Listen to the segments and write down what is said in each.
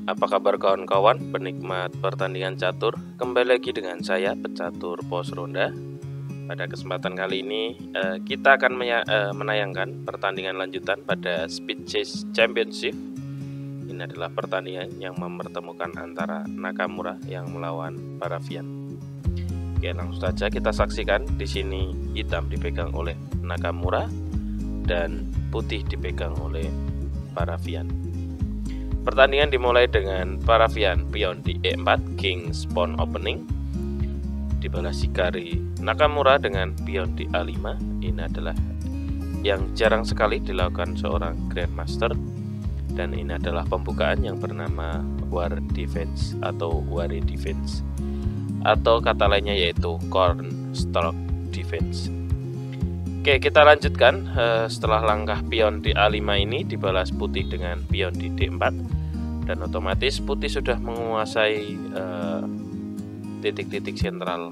Apa kabar kawan-kawan penikmat pertandingan catur? Kembali lagi dengan saya, pecatur pos ronda. Pada kesempatan kali ini kita akan menayangkan pertandingan lanjutan pada Speed Chase Championship. Ini adalah pertandingan yang mempertemukan antara Nakamura yang melawan Parafian. Oke, langsung saja kita saksikan. Di sini hitam dipegang oleh Nakamura dan putih dipegang oleh Parafian. Pertandingan dimulai dengan Parafian pion di E4, King's Pawn Opening. Dibalas Hikari Nakamura dengan pion di A5. Ini adalah yang jarang sekali dilakukan seorang Grandmaster. Dan ini adalah pembukaan yang bernama War Defense atau Ware Defense, atau kata lainnya yaitu Cornstalk Defense. Oke, kita lanjutkan. Setelah langkah pion di A5 ini dibalas putih dengan pion di D4. Dan otomatis putih sudah menguasai titik-titik sentral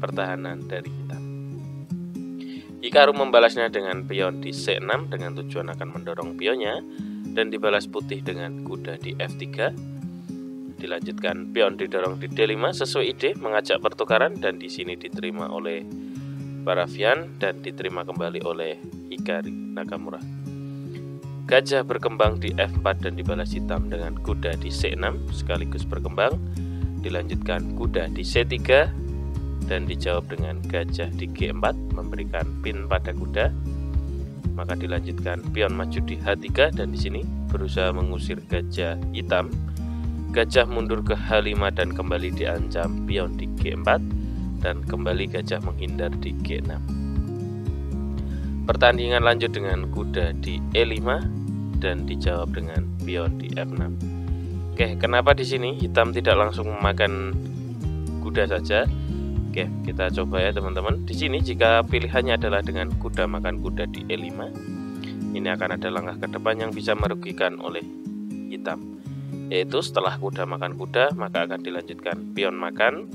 pertahanan dari hitam. Hikaru membalasnya dengan pion di C6 dengan tujuan akan mendorong pionnya, dan dibalas putih dengan kuda di F3. Dilanjutkan pion didorong di D5 sesuai ide mengajak pertukaran, dan di sini diterima oleh Parafian dan diterima kembali oleh Hikari Nakamura. Gajah berkembang di F4 dan dibalas hitam dengan kuda di C6 sekaligus berkembang. Dilanjutkan kuda di C3 dan dijawab dengan gajah di G4 memberikan pin pada kuda. Maka dilanjutkan pion maju di H3 dan di sini berusaha mengusir gajah hitam. Gajah mundur ke H5 dan kembali diancam pion di G4 dan kembali gajah menghindar di G6. Pertandingan lanjut dengan kuda di E5 dan dijawab dengan pion di F6. Oke, kenapa di sini hitam tidak langsung memakan kuda saja? Oke, kita coba ya teman-teman. Di sini jika pilihannya adalah dengan kuda makan kuda di E5, ini akan ada langkah ke depan yang bisa merugikan oleh hitam. Yaitu setelah kuda makan kuda, maka akan dilanjutkan pion makan.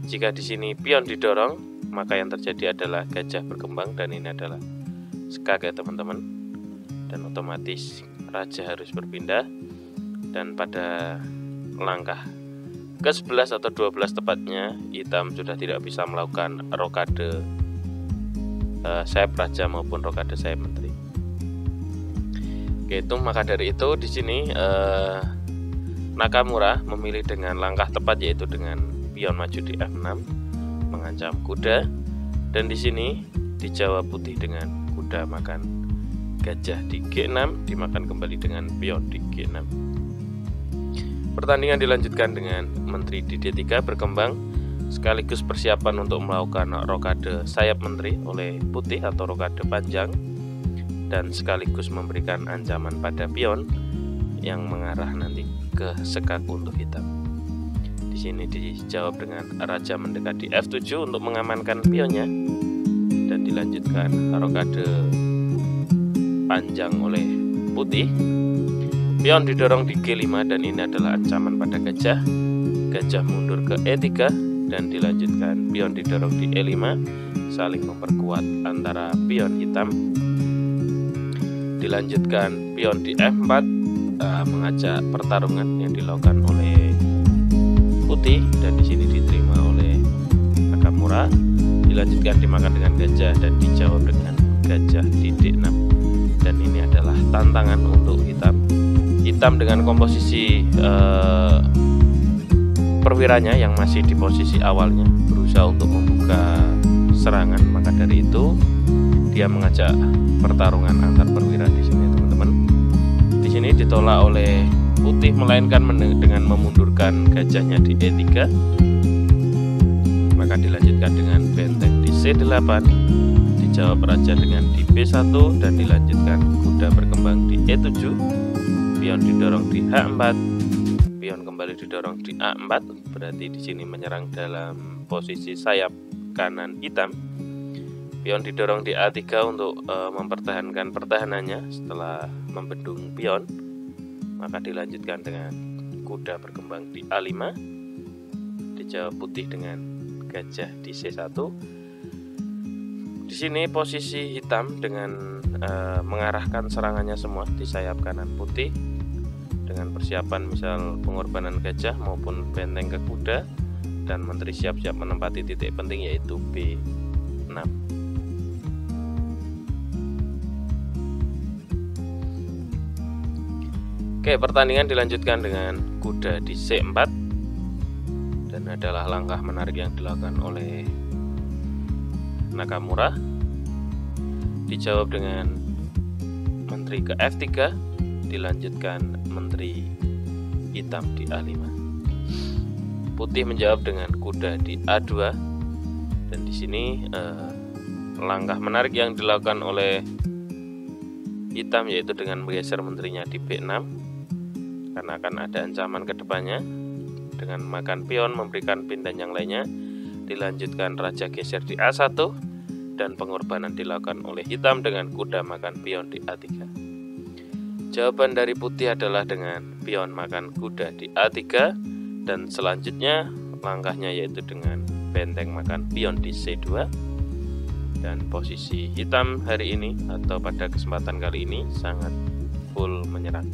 Jika di sini pion didorong, maka yang terjadi adalah gajah berkembang, dan ini adalah skak ya teman-teman. Dan otomatis raja harus berpindah, dan pada langkah ke-11 atau 12 tepatnya hitam sudah tidak bisa melakukan rokade sayap raja maupun rokade sayap menteri. Oke, itu maka dari itu di sini Nakamura memilih dengan langkah tepat, yaitu dengan pion maju di F6 mengancam kuda, dan di sini dijawab putih dengan kuda makan gajah di G6 dimakan kembali dengan pion di G6. Pertandingan dilanjutkan dengan menteri di D3 berkembang sekaligus persiapan untuk melakukan rokade sayap menteri oleh putih atau rokade panjang, dan sekaligus memberikan ancaman pada pion yang mengarah nanti ke sekak untuk hitam. Di sini dijawab dengan raja mendekat di F7 untuk mengamankan pionnya, dan dilanjutkan rokade panjang oleh putih. Pion didorong di G5 dan ini adalah ancaman pada gajah. Gajah mundur ke E3 dan dilanjutkan pion didorong di E5, saling memperkuat antara pion hitam. Dilanjutkan pion di F4 mengajak pertarungan yang dilakukan oleh putih, dan di sini diterima oleh Nakamura. Dilanjutkan dimakan dengan gajah dan dijawab dengan gajah di D6. Dan ini adalah tantangan untuk hitam. Hitam dengan komposisi perwiranya yang masih di posisi awalnya berusaha untuk membuka serangan. Maka dari itu dia mengajak pertarungan antar perwira di sini teman-teman. Di sini ditolak oleh putih, melainkan dengan memundurkan gajahnya di E3. Maka dilanjutkan dengan benteng di C8. Dijawab raja dengan di B1 dan dilanjutkan kuda berkembang di E7. Pion didorong di H4. Pion kembali didorong di A4. Berarti di sini menyerang dalam posisi sayap kanan hitam. Pion didorong di A3 untuk mempertahankan pertahanannya setelah membendung pion. Maka dilanjutkan dengan kuda berkembang di A5. Dijawab putih dengan gajah di C1. Di sini posisi hitam dengan mengarahkan serangannya semua di sayap kanan putih. dengan persiapan misal pengorbanan gajah maupun benteng ke kuda, dan menteri siap-siap menempati titik penting yaitu B6. Oke, pertandingan dilanjutkan dengan kuda di C4, dan adalah langkah menarik yang dilakukan oleh Nakamura. Dijawab dengan menteri ke F3, dilanjutkan menteri hitam di A5. Putih menjawab dengan kuda di A2, dan di sini langkah menarik yang dilakukan oleh hitam yaitu dengan menggeser menterinya di B6, karena akan ada ancaman ke depannya dengan makan pion, memberikan pin dan yang lainnya. Dilanjutkan raja geser di A1, dan pengorbanan dilakukan oleh hitam dengan kuda makan pion di A3. Jawaban dari putih adalah dengan pion makan kuda di A3, dan selanjutnya langkahnya yaitu dengan benteng makan pion di C2. Dan posisi hitam hari ini atau pada kesempatan kali ini sangat full menyerang.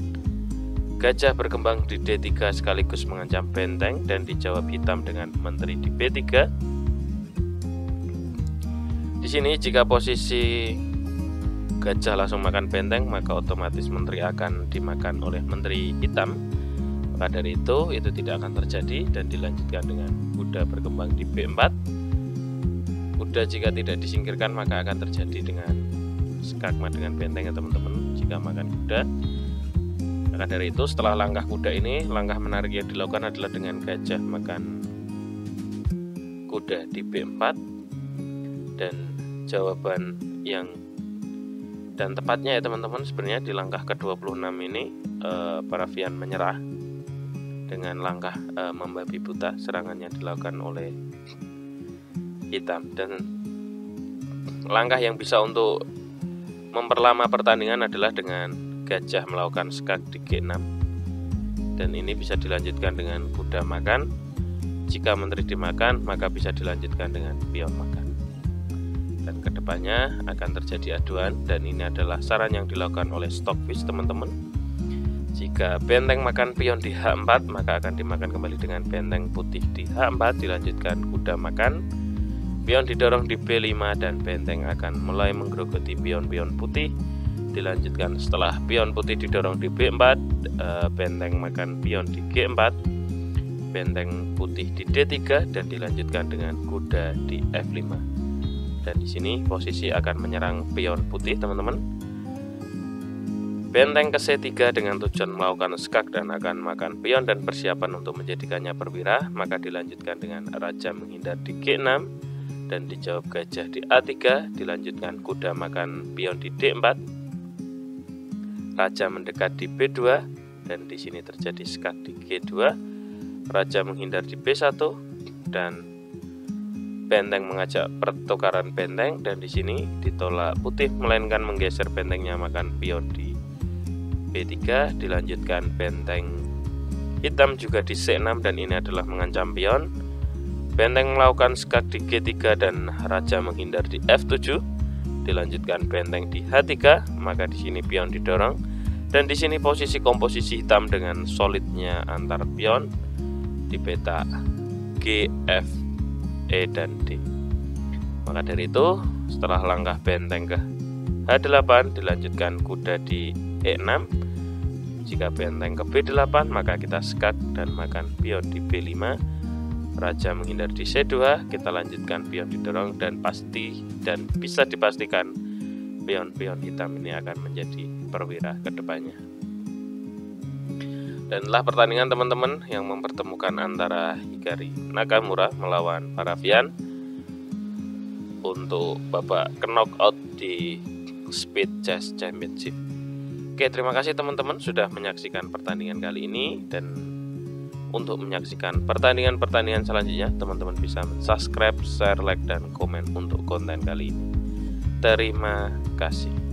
Gajah berkembang di D3 sekaligus mengancam benteng, dan dijawab hitam dengan menteri di B3. Di sini jika posisi gajah langsung makan benteng, maka otomatis menteri akan dimakan oleh menteri hitam. Maka dari itu tidak akan terjadi, dan dilanjutkan dengan kuda berkembang di B4. Kuda jika tidak disingkirkan maka akan terjadi dengan skakmat dengan benteng ya teman-teman, jika makan kuda. Maka dari itu setelah langkah kuda ini, langkah menarik yang dilakukan adalah dengan gajah makan kuda di B4, dan jawaban yang dan tepatnya ya teman-teman, sebenarnya di langkah ke-26 ini Parafian menyerah dengan langkah membabi buta serangan yang dilakukan oleh hitam. Dan langkah yang bisa untuk memperlama pertandingan adalah dengan gajah melakukan skak di G6, dan ini bisa dilanjutkan dengan kuda makan. Jika menteri dimakan maka bisa dilanjutkan dengan pion makan, dan kedepannya akan terjadi aduan. Dan ini adalah saran yang dilakukan oleh Stockfish teman-teman. Jika benteng makan pion di H4 maka akan dimakan kembali dengan benteng putih di H4, dilanjutkan kuda makan, pion didorong di B5, dan benteng akan mulai menggerogoti pion-pion putih. Dilanjutkan setelah pion putih didorong di B4, benteng makan pion di G4, benteng putih di D3, dan dilanjutkan dengan kuda di F5. Dan di sini posisi akan menyerang pion putih teman-teman. Benteng ke C3 dengan tujuan melakukan skak dan akan makan pion dan persiapan untuk menjadikannya perwira, maka dilanjutkan dengan raja menghindar di G6, dan dijawab gajah di A3, dilanjutkan kuda makan pion di D4, raja mendekat di B2, dan di sini terjadi skak di G2, raja menghindar di B1, dan benteng mengajak pertukaran benteng, dan di sini ditolak putih melainkan menggeser bentengnya makan pion di B3, dilanjutkan benteng hitam juga di C6, dan ini adalah mengancam pion. Benteng melakukan skak di G3 dan raja menghindar di F7, dilanjutkan benteng di H3, maka di sini pion didorong. Dan di sini posisi komposisi hitam dengan solidnya antar pion di peta G, F, E, dan D. Maka dari itu setelah langkah benteng ke H8 dilanjutkan kuda di E6. Jika benteng ke B8 maka kita skak dan makan pion di B5. Raja menghindar di C2, kita lanjutkan pion didorong, dan pasti dan bisa dipastikan pion-pion hitam ini akan menjadi perwira ke depannya. Dan lah pertandingan teman-teman yang mempertemukan antara Hikari Nakamura melawan Parafian untuk babak knockout di Speed Chess Championship. Oke, terima kasih teman-teman sudah menyaksikan pertandingan kali ini, dan untuk menyaksikan pertandingan-pertandingan selanjutnya teman-teman bisa subscribe, share, like, dan komen untuk konten kali ini. Terima kasih.